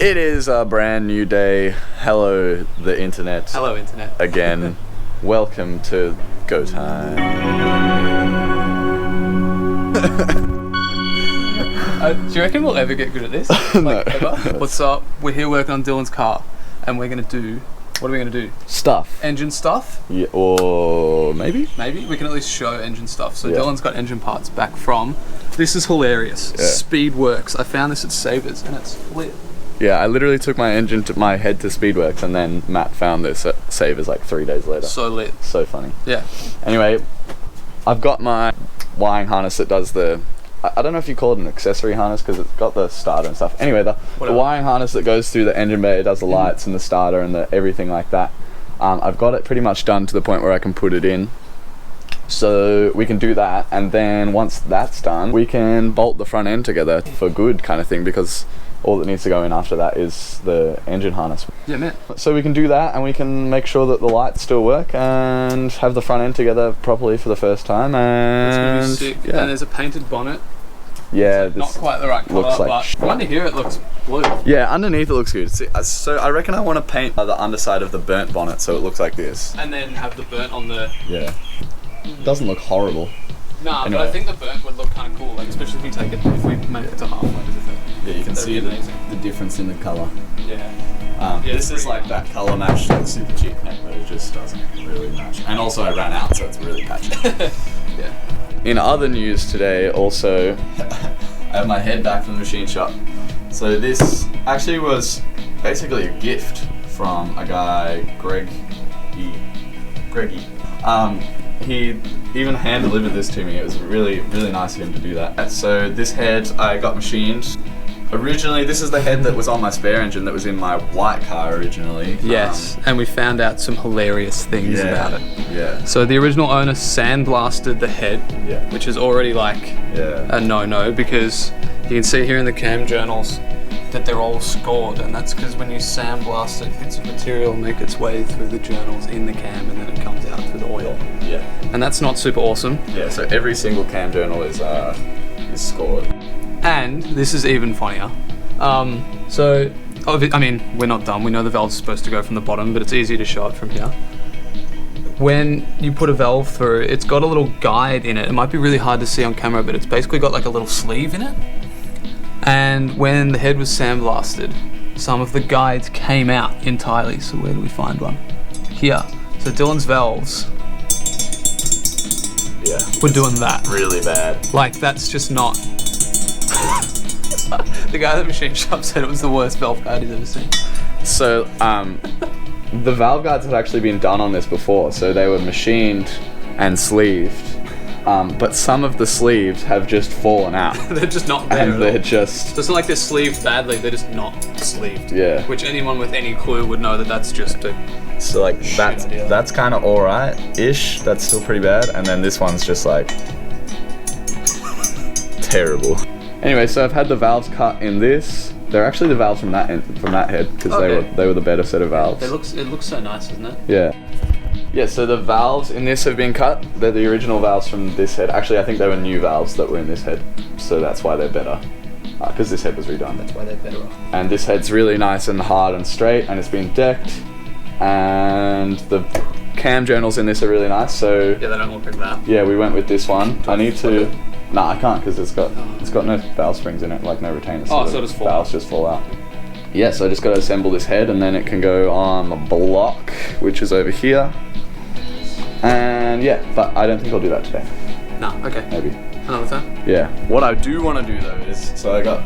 It is a brand new day. Hello, the internet. Hello, internet. Again. Welcome to Go Time. Do you reckon we'll ever get good at this? Like, No. ever? What's up? We're here working on Dylan's car, and we're gonna do. What are we gonna do? Stuff. Engine stuff? Yeah, or maybe? Maybe we can at least show engine stuff. So Yeah. Dylan's got engine parts back from. This is hilarious. Yeah. Speedworks. I found this at Savers, and it's lit. Yeah, I literally took my head to Speedworks, and then Matt found this at Savers like 3 days later. So lit. So funny. Yeah. Anyway, I've got my wiring harness that does the. I don't know if you call it an accessory harness because it's got the starter and stuff. Anyway, the wiring harness that goes through the engine bay, does the lights and the starter and the everything like that. I've got it pretty much done to the point where I can put it in. So we can do that, and then once that's done, we can bolt the front end together for good kind of thing, because all that needs to go in after that is the engine harness. Yeah, man. So we can do that, and we can make sure that the lights still work and have the front end together properly for the first time. And It's gonna be sick. yeah. And there's a painted bonnet. Yeah, Not quite the right colour, looks like but under here it looks blue. yeah, underneath it looks good. See, so I reckon I want to paint the underside of the burnt bonnet so it looks like this. And then have the burnt on the. Yeah. Doesn't look horrible. Nah, Anyway. but I think the burnt would look kind of cool, like especially if we take it, if we make it to halfway to the thing. Yeah, you can That'd see be amazing. the difference in the colour. Yeah. This it's is pretty like that colour match to the super cheap paint, but it just doesn't really match. And also I ran out, so it's really patchy. Yeah. In other news today, also, I have my head back from the machine shop. So this actually was basically a gift from a guy, Greggy. He even hand delivered this to me. It was really, really nice of him to do that. So this head I got machined. Originally, this is the head that was on my spare engine that was in my white car originally. Yes, and we found out some hilarious things about it. Yeah. So the original owner sandblasted the head, Yeah. which is already like Yeah. a no-no, because you can see here in the cam journals that they're all scored, and that's because when you sandblast it, bits of material make its way through the journals in the cam, and then it comes out through the oil. Yeah. And that's not super awesome. Yeah. So every single cam journal is scored. And this is even funnier. I mean, we're not done. We know the valve's supposed to go from the bottom, but it's easy to show it from here. When you put a valve through, it's got a little guide in it. It might be really hard to see on camera, but it's basically got like a little sleeve in it. And when the head was sandblasted, some of the guides came out entirely. So where do we find one? Here. So Dylan's valves Yeah. were doing that. Really bad. Like, that's just not... The guy at the machine shop said it was the worst valve guide he's ever seen. So, the valve guides had actually been done on this before, so they were machined and sleeved, but some of the sleeves have just fallen out. They're just not there And at they're all. just, So it's not like they're sleeved badly, they're just not sleeved. yeah. Which anyone with any clue would know that that's just a... So like, Shit idea. that's kind of alright-ish, that's still pretty bad, and then this one's just like, terrible. Anyway, so I've had the valves cut in this. They're actually the valves from that head, because Okay. they were the better set of valves. It looks so nice, doesn't it? Yeah. Yeah, so the valves in this have been cut. They're the original valves from this head. Actually, I think they were new valves that were in this head. So that's why they're better. Because this head was redone. That's why they're better off. And this head's really nice and hard and straight, and it's been decked. And the cam journals in this are really nice, so Yeah, they don't look like that. yeah, we went with this one. I need to... Nah, I can't, because it's got no valve springs in it, like no retainers. Oh, the so it just fall valves just fall out. Yeah, so I just got to assemble this head, and then it can go on the block, which is over here. And yeah, but I don't think I'll do that today. Nah, okay. Maybe. Another time? Yeah. What I do want to do though is, so I got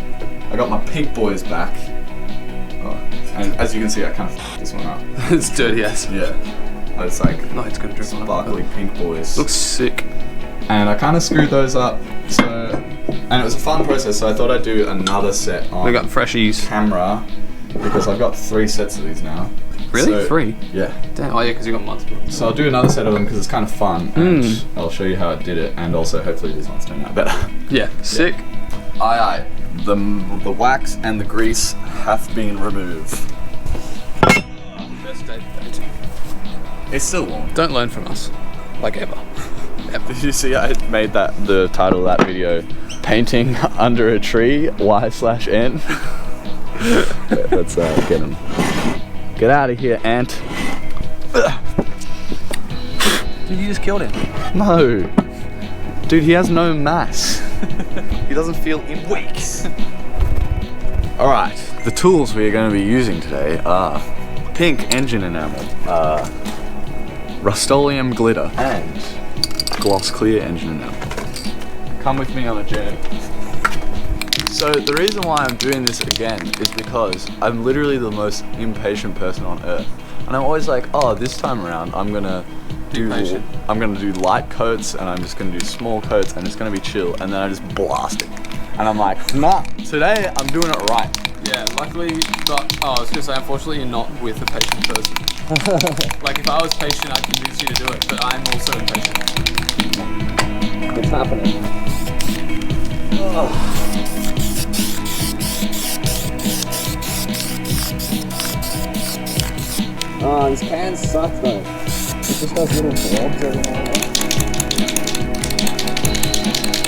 my pink boys back. Oh, and as you can see, I kind of f***ed this one up. It's dirty, yes. Yeah. It's like No, it's gonna drip on it. sparkly pink boys. Looks sick. And I kind of screwed those up. So, and it was a fun process. So I thought I'd do another set on We got freshies. camera, because I've got 3 sets of these now. Really? So- 3? Yeah. Damn. Oh yeah, because you got multiple. So I'll do another set of them because it's kind of fun, and I'll show you how I did it, and also hopefully these ones turn out better. Yeah, sick. Aye. The wax and the grease have been removed. Best day painting. It's still warm. Don't learn from us. Like ever. Did you see I made the title of that video, painting under a tree, Y/N? Let's get him. Get out of here, ant. Dude, you just killed him. No. Dude, he has no mass. He doesn't feel in Weeks. Alright, the tools we are going to be using today are pink engine enamel, Rust-Oleum glitter, and gloss clear engine enamel. Come with me on a journey. So the reason why I'm doing this again is because I'm literally the most impatient person on earth. And I'm always like, oh, this time around I'm gonna do light coats, and I'm just gonna do small coats, and it's gonna be chill, and then I just blast it. And I'm like, nah, today I'm doing it right. Yeah, luckily, but I was gonna say, unfortunately, you're not with a patient person. Like, if I was patient, I'd convince you to do it, but I'm also impatient. It's happening. Oh. Oh, these cans suck though. It just does little blobs every now and then.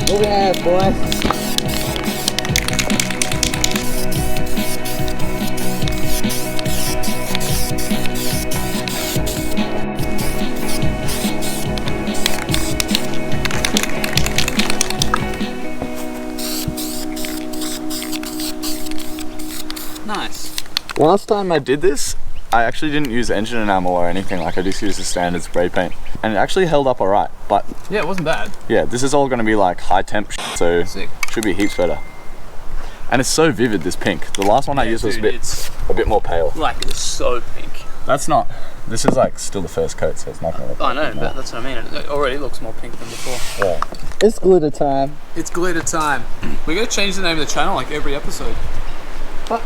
Look at that, boy. Nice. Last time I did this, I actually didn't use engine enamel or anything, like I just used the standard spray paint. And it actually held up alright, but Yeah, it wasn't bad. yeah, this is all going to be like high temp shit, so Sick. should be heaps better. And it's so vivid, this pink. The last one I used was dude, it's a bit more pale. like, it's so pink. This is like still the first coat, so it's not going to look I know, like but that's what I mean. It already looks more pink than before. yeah. It's glitter time. It's glitter time. We're gonna change the name of the channel like every episode. What?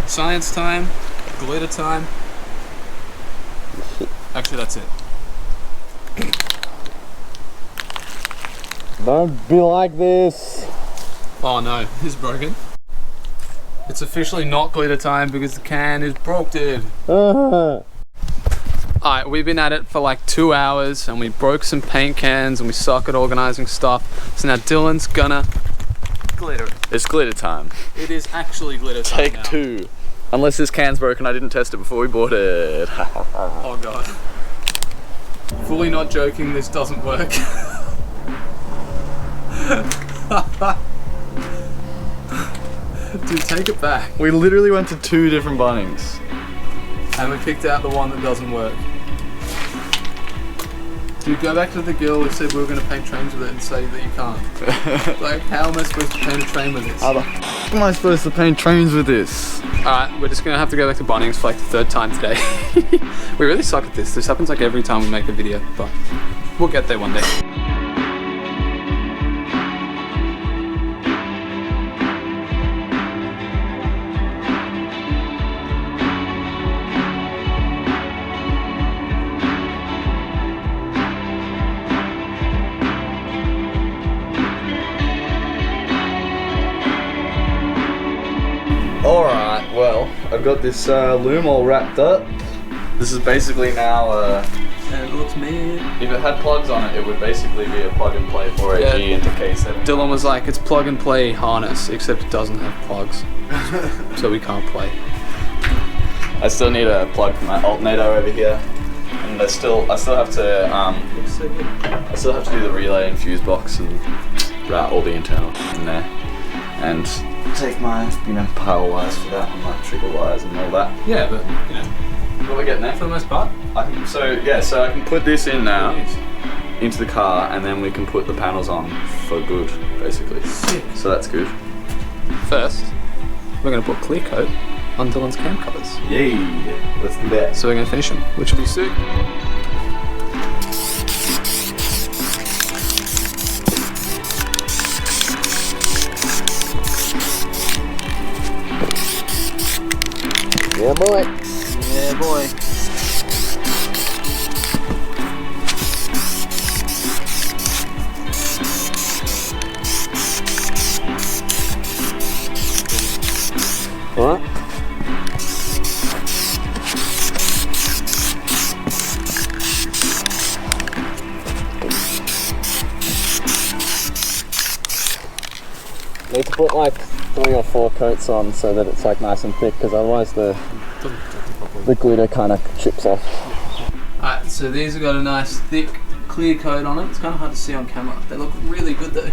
Science time, glitter time. Actually, that's it. Don't be like this. Oh no, it's broken. It's officially not glitter time because the can is broke, dude. Alright, we've been at it for like 2 hours and we broke some paint cans and we suck at organizing stuff. So now Dylan's gonna glitter it. It's glitter time. It is actually glitter time Take now. 2. Unless this can's broken, I didn't test it before we bought it. Oh god. Fully not joking, this doesn't work. Dude, take it back. We literally went to 2 different Bunnings. And we picked out the one that doesn't work. Dude, go back to the girl who said we were going to paint trains with it and say that you can't. Like, how am I supposed to paint a train with this? How the f am I supposed to paint trains with this? Alright, we're just going to have to go back to Bunnings for like the 3rd time today. We really suck at this. This happens like every time we make a video, but we'll get there one day. Alright, well, I've got this loom all wrapped up. This is basically now, And it looks mad. if it had plugs on it, it would basically be a plug and play for a Yeah. G into K70. Dylan was like, it's plug and play harness, except it doesn't have plugs. So we can't play. I still need a plug for my alternator over here. And I still have to, Looks so good. I still have to do the relay and fuse box and route all the internal in there. And take my, power wires for that and my trigger wires and all that. Yeah, but, you know, What are we getting there? for the most part. So I can put this in now into the car, and then we can put the panels on for good, basically. Sick. So that's good. First, we're going to put clear coat on Dylan's cam covers. Yay! Let's do that. So we're going to finish them, which will be sick. Yeah, boy. Yeah, boy. What? Need to put like 3 or 4 coats on so that it's like nice and thick, because otherwise the glitter kind of chips off. Alright, so these have got a nice thick clear coat on it. It's kind of hard to see on camera. They look really good though.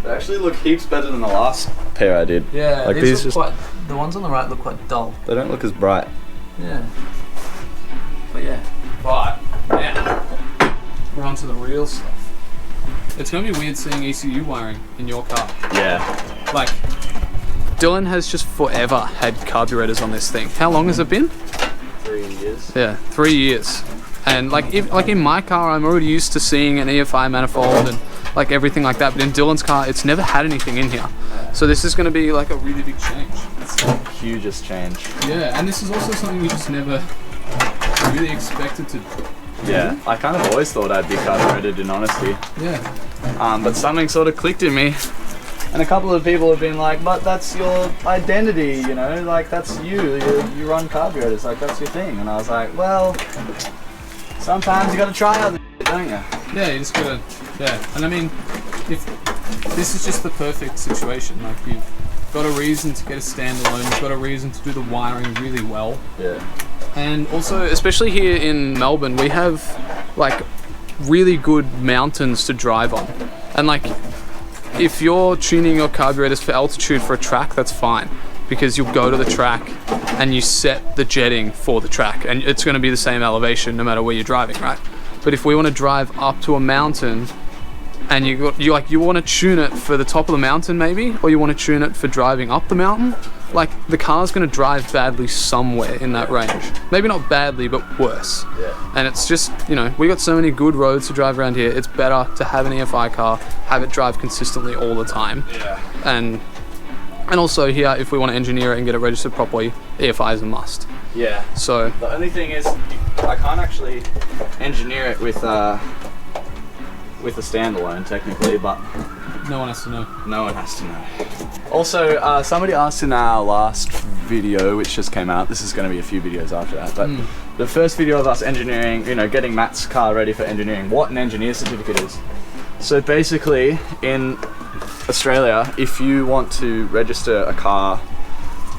They actually look heaps better than the last pair I did. Yeah, like these just look quite, the ones on the right look quite dull. They don't look as bright. Yeah. But yeah. But now we're on to the real stuff. It's going to be weird seeing ECU wiring in your car. Yeah. Like, Dylan has just forever had carburetors on this thing. How long has it been? 3 years. Yeah, 3 years. And like in my car, I'm already used to seeing an EFI manifold and like everything like that. But in Dylan's car, it's never had anything in here. So this is going to be like a really big change. It's the hugest change. Yeah, and this is also something we just never really expected to do. Yeah, I kind of always thought I'd be carbureted, in honesty. Yeah. But something sort of clicked in me. And a couple of people have been like, but that's your identity, you know, like that's you run carburetors, like that's your thing. And I was like, well, sometimes you gotta try other shit, don't you? Yeah, you just gotta, yeah. And I mean, if this is just the perfect situation, like you've got a reason to get a standalone, you've got a reason to do the wiring really well. Yeah. And also, especially here in Melbourne, we have like really good mountains to drive on. And like, if you're tuning your carburetors for altitude for a track, that's fine. Because you'll go to the track and you set the jetting for the track. And it's gonna be the same elevation no matter where you're driving, right? But if we wanna drive up to a mountain and you want to tune it for the top of the mountain maybe, or you want to tune it for driving up the mountain, like the car's going to drive badly somewhere in that range. Maybe not badly, but worse. Yeah. And it's just, you know, we got so many good roads to drive around here. It's better to have an EFI car, have it drive consistently all the time. Yeah. And also here, if we want to engineer it and get it registered properly, EFI is a must. Yeah. So the only thing is, I can't actually engineer it with a standalone technically, but no one has to know. No one has to know. Also, somebody asked in our last video, which just came out, this is going to be a few videos after that, but the first video of us engineering, you know, getting Matt's car ready for engineering, what an engineer certificate is. So basically, in Australia, if you want to register a car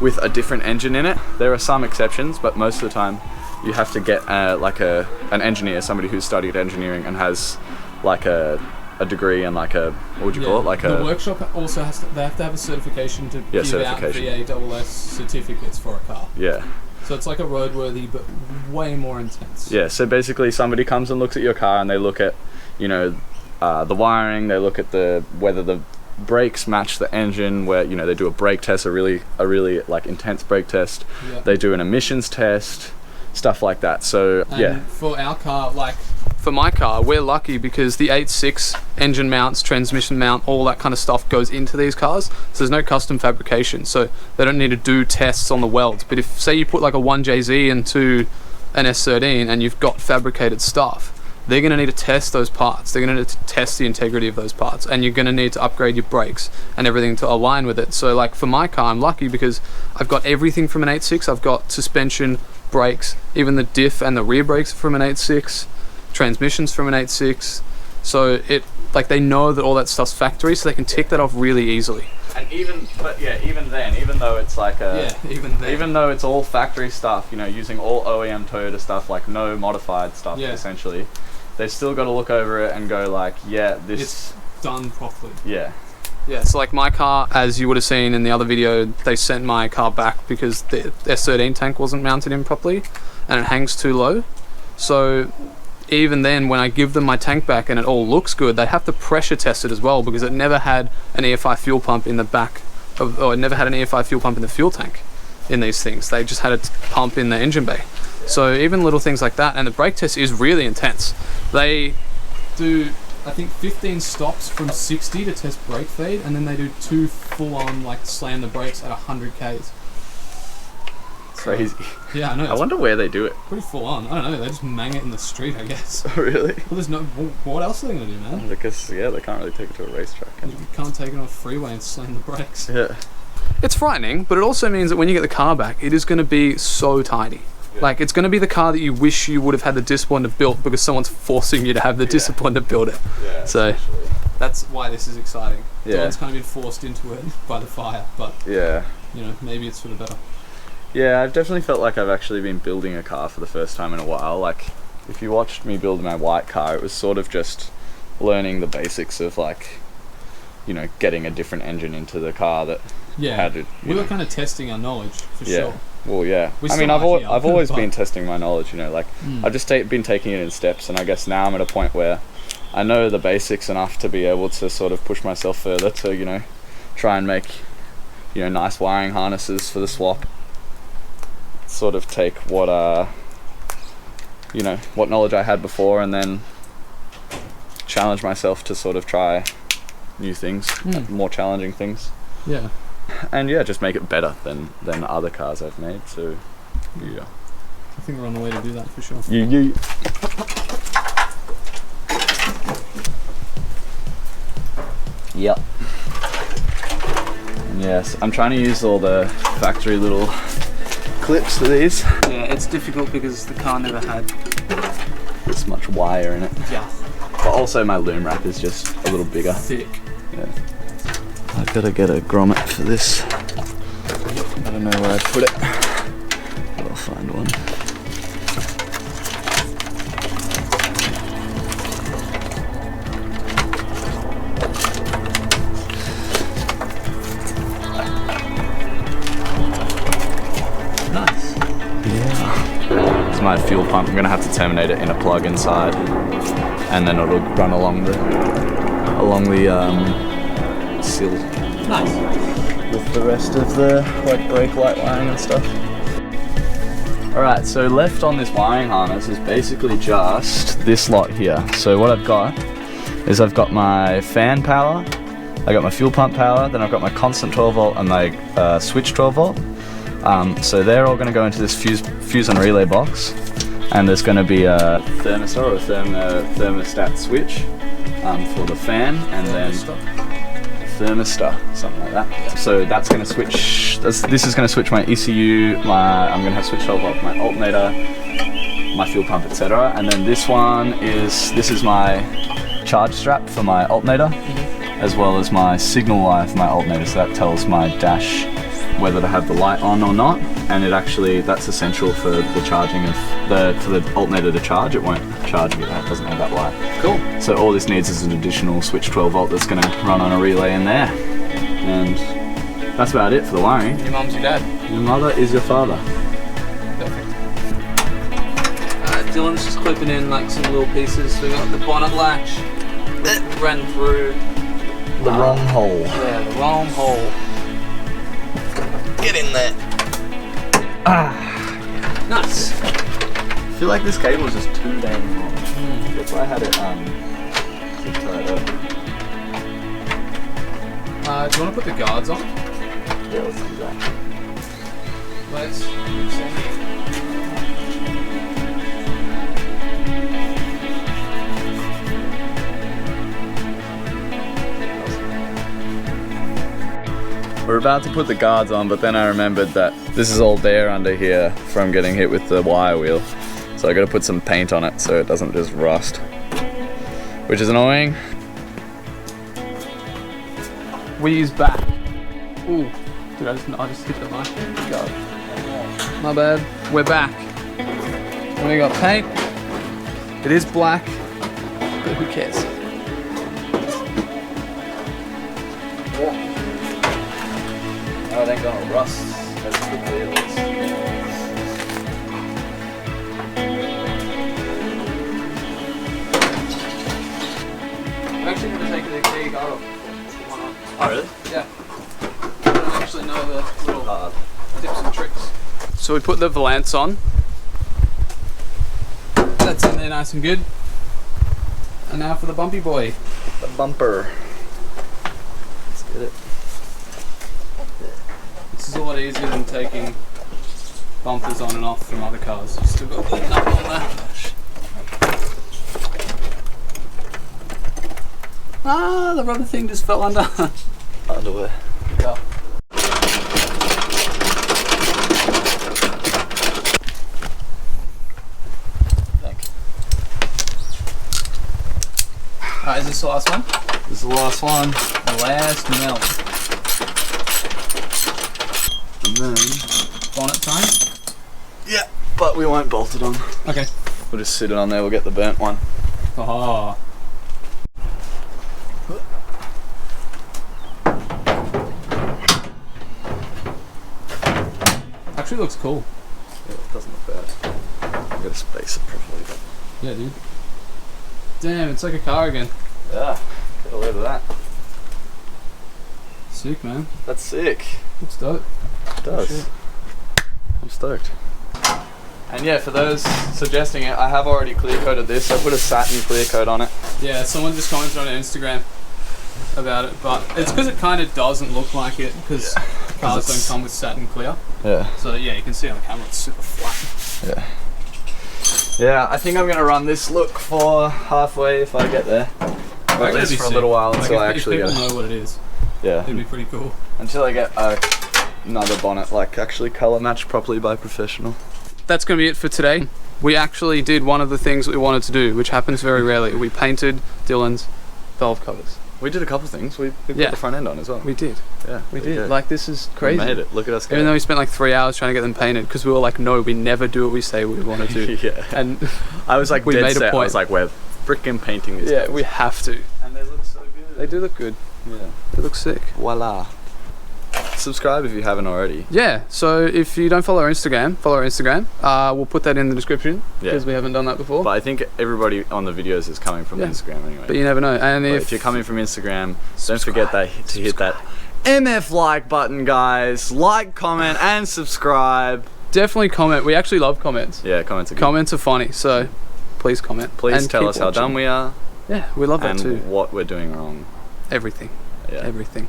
with a different engine in it, there are some exceptions, but most of the time you have to get like an engineer, somebody who's studied engineering and has like a degree and like a, what would you call it? Like the workshop also has to, they have to have a certification to give out VASS certificates for a car. Yeah. So it's like a roadworthy, but way more intense. Yeah, so basically somebody comes and looks at your car and they look at, you know, the wiring, they look at whether the brakes match the engine, where, you know, they do a brake test, a really like intense brake test. Yeah. They do an emissions test, stuff like that. So and yeah. For our car, like for my car, we're lucky because the 8.6 engine mounts, transmission mount, all that kind of stuff goes into these cars. So there's no custom fabrication. So they don't need to do tests on the welds. But if, say you put like a 1JZ into an S13 and you've got fabricated stuff, they're going to need to test those parts. They're going to need to test the integrity of those parts. And you're going to need to upgrade your brakes and everything to align with it. So like for my car, I'm lucky because I've got everything from an 8.6. I've got suspension, brakes, even the diff and the rear brakes from an 8.6. Transmissions from an 8.6, so it like they know that all that stuff's factory, so they can tick that off really easily. And even then, even though it's like even though it's all factory stuff, you know, using all OEM Toyota stuff, like no modified stuff, essentially, they've still got to look over it and go like, yeah, this it's done properly. Yeah. Yeah, so like my car, as you would have seen in the other video, they sent my car back because the S13 tank wasn't mounted in properly and it hangs too low. So even then, when I give them my tank back and it all looks good, they have to pressure test it as well because it never had an EFI fuel pump in the back of, or it never had an EFI fuel pump in the fuel tank in these things. They just had a pump in the engine bay. So even little things like that, and the brake test is really intense. They do, I think, 15 stops from 60 to test brake fade, and then they do 2 full-on like slam the brakes at 100 Ks. Crazy. Yeah, I know. I wonder where they do it. Pretty full on. I don't know. They just mang it in the street, I guess. Really? Well, there's no. What else are they gonna do, man? Because they can't really take it to a racetrack. You can't take it on a freeway and slam the brakes. Yeah. It's frightening, but it also means that when you get the car back, it is going to be so tidy. Yeah. Like, it's going to be the car that you wish you would have had the discipline to build because someone's forcing you to have the discipline to build it. Yeah. So, that's why this is exciting. Yeah. Dawn's kind of been forced into it by the fire, but Yeah. you know, maybe it's for the better. Yeah, I've definitely felt like I've actually been building a car for the first time in a while. Like, if you watched me build my white car, it was sort of just learning the basics of, like, you know, getting a different engine into the car that had it. We were kind of testing our knowledge for sure. Well, yeah. We I mean, still are here, I've always but- been testing my knowledge, you know, like, I've just been taking it in steps, and I guess now I'm at a point where I know the basics enough to be able to sort of push myself further to, you know, try and make, you know, nice wiring harnesses for the swap. Sort of take what, you know, what knowledge I had before, and then challenge myself to sort of try new things, more challenging things. Yeah. And yeah, just make it better than other cars I've made. So yeah, I think we're on the way to do that for sure. you. Yep. And yes, I'm trying to use all the factory little clips for these. Yeah, it's difficult because the car never had This much wire in it. yeah But also my loom rack is just a little bigger. thick. Yeah. I've got to get a grommet for this. I don't know where I put it. But I'll find one. Nice. Yeah. It's my fuel pump. I'm going to have to terminate it in a plug inside. And then it'll run along the sill Nice. with the rest of the like brake light wiring and stuff. Alright, so left on this wiring harness is basically just this lot here. So what I've got is I've got my fan power, I got my fuel pump power, then I've got my constant 12 volt and my switch 12 volt. So they're all going to go into this fuse and relay box, and there's going to be a thermistor or a thermostat switch for the fan, and then thermistor, something like that. So that's going to switch. This is going to switch my ECU. I'm going to have switch 12 volt, my alternator, my fuel pump, etc. And then this is my charge strap for my alternator, as well as my signal wire for my alternator. So that tells my dash whether to have the light on or not, and that's essential for the charging of for the alternator to charge. It won't charge if it doesn't have that light. Cool. So all this needs is an additional switch 12 volt that's going to run on a relay in there, and that's about it for the wiring. Your mum's your dad. Your mother is your father. Perfect. Dylan's just clipping in like some little pieces. So we got the bonnet latch that ran through The wrong hole. yeah, the wrong hole. Get in there. Nice. I feel like this cable is just too damn long. That's why I had it zip tied up. Do you want to put the guards on? Yeah, let's do that. Let's. We're about to put the guards on, but then I remembered that this is all bare under here from getting hit with the wire wheel. So I gotta put some paint on it so it doesn't just rust, which is annoying. Wheeze back. Ooh. Dude, I just hit the mic. God. My bad. We're back. And we got paint. It is black, but who cares? Oh, it ain't gonna rust as quickly as this. I'm actually going to take the key guard off. Oh, really? Yeah. I don't actually know the little tips and tricks. So we put the valance on. That's in there nice and good. And now for the bumpy boy. The bumper. Let's get it. This is a lot easier than taking bumpers on and off from other cars. You've still got to put a nut on there. Ah, the rubber thing just fell under. Underwear. Yeah. Thanks. Alright, is this the last one? This is the last one. The last melt. And then... Bonnet time? Yeah, but we won't bolt it on. Okay. We'll just sit it on there, we'll get the burnt one. Oh. Actually looks cool. Yeah, it doesn't look bad. I'm gonna space it properly. But... Yeah, dude. Damn, it's like a car again. Yeah, get a load of that. Sick, man. That's sick. Looks dope. It does. Shit. I'm stoked. And yeah, for those suggesting it, I have already clear coated this. I put a satin clear coat on it. Yeah, someone just commented on Instagram about it, but it's because it kind of doesn't look like it, because cars don't come with satin clear. Yeah. So yeah, you can see on the camera it's super flat. Yeah. Yeah, I think I'm gonna run this look for halfway if I get there. Or at least for a little while until I actually get get it. If people know what it is, yeah. it'd be pretty cool. Until I get another bonnet like actually colour matched properly by professional. That's going to be it for today. We actually did one of the things we wanted to do, which happens very rarely. We painted Dylan's valve covers. We did a couple things. We put Yeah. the front end on as well. We did. Yeah, We did. Like, this is crazy. We made it. Look at us go. Even though we spent like 3 hours trying to get them painted, because we were like, no, we never do what we say we want to do. Yeah. And I was like, we dead made a set. point. I was like, we're freaking painting this. yeah, we have to. And they look so good. They do look good. Yeah. They look sick. Voila. Subscribe if you haven't already. Yeah, so if you don't follow our Instagram, follow our Instagram. We'll put that in the description, because we haven't done that before. But I think everybody on the videos is coming from Yeah. Instagram anyway. But you never know. And But if if you're coming from Instagram, don't forget to hit that MF like button, guys. Like, comment, and subscribe. definitely comment. We actually love comments. Yeah, comments are good. Comments are funny, so please comment. Please And tell keep us how watching. dumb we are Yeah, we love that and too. what we're doing wrong. Everything. Yeah. Everything.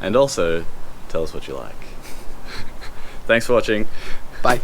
And also, tell us what you like. Thanks for watching. Bye.